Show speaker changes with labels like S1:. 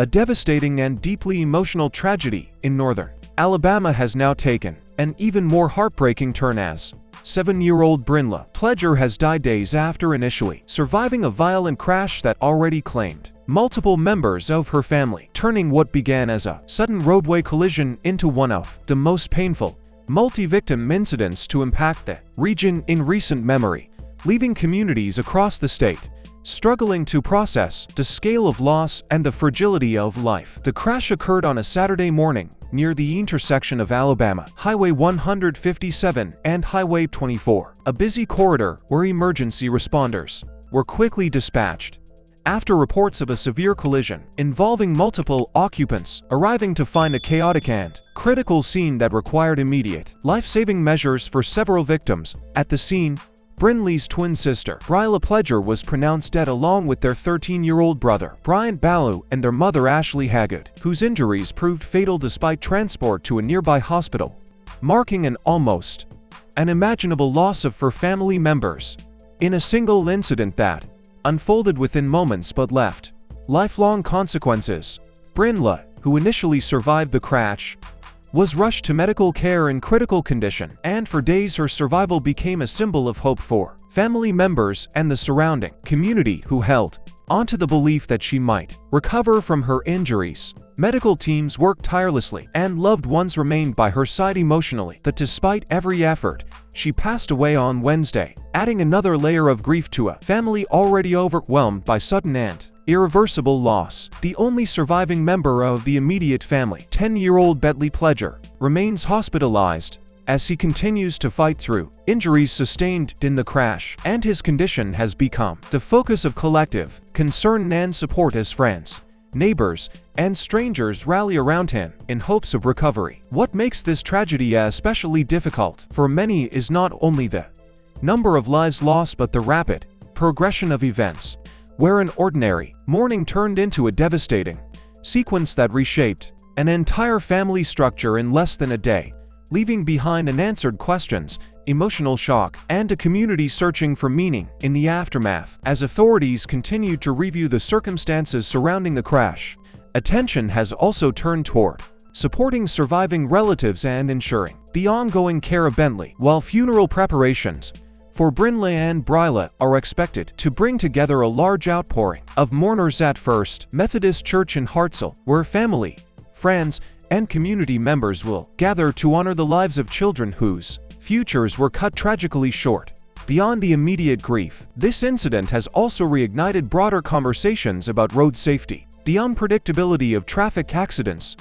S1: A devastating and deeply emotional tragedy in northern Alabama has now taken an even more heartbreaking turn as 7-year-old Brynleigh Pledger has died days after initially surviving a violent crash that already claimed multiple members of her family, turning what began as a sudden roadway collision into one of the most painful multi-victim incidents to impact the region in recent memory, leaving communities across the state struggling to process the scale of loss and the fragility of life. The crash occurred on a Saturday morning near the intersection of Alabama Highway 157 and Highway 24, a busy corridor where emergency responders were quickly dispatched after reports of a severe collision involving multiple occupants arriving to find a chaotic and critical scene that required immediate life-saving measures for several victims. At the scene, Brynleigh's twin sister, Bryleigh Pledger, was pronounced dead along with their 13-year-old brother, Bryant Ballew, and their mother Ashley Hagood, whose injuries proved fatal despite transport to a nearby hospital, marking an almost unimaginable loss of 4 family members in a single incident that unfolded within moments but left lifelong consequences. Brynleigh, who initially survived the crash, was rushed to medical care in critical condition, and for days her survival became a symbol of hope for family members and the surrounding community who held onto the belief that she might recover from her injuries. Medical teams worked tirelessly, and loved ones remained by her side emotionally. But despite every effort, she passed away on Wednesday, adding another layer of grief to a family already overwhelmed by sudden and irreversible loss. The only surviving member of the immediate family, 10-year-old Bryleigh Pledger, remains hospitalized as he continues to fight through injuries sustained in the crash, and his condition has become the focus of collective concern and support as friends, neighbors, and strangers rally around him in hopes of recovery. What makes this tragedy especially difficult for many is not only the number of lives lost but the rapid progression of events, where an ordinary morning turned into a devastating sequence that reshaped an entire family structure in less than a day, leaving behind unanswered questions, emotional shock, and a community searching for meaning in the aftermath. As authorities continue to review the circumstances surrounding the crash, attention has also turned toward supporting surviving relatives and ensuring the ongoing care of Brynleigh, while funeral preparations for Brynleigh and Bryleigh are expected to bring together a large outpouring of mourners at First Methodist Church in Hartselle, where family, friends, and community members will gather to honor the lives of children whose futures were cut tragically short. Beyond the immediate grief, this incident has also reignited broader conversations about road safety, the unpredictability of traffic accidents,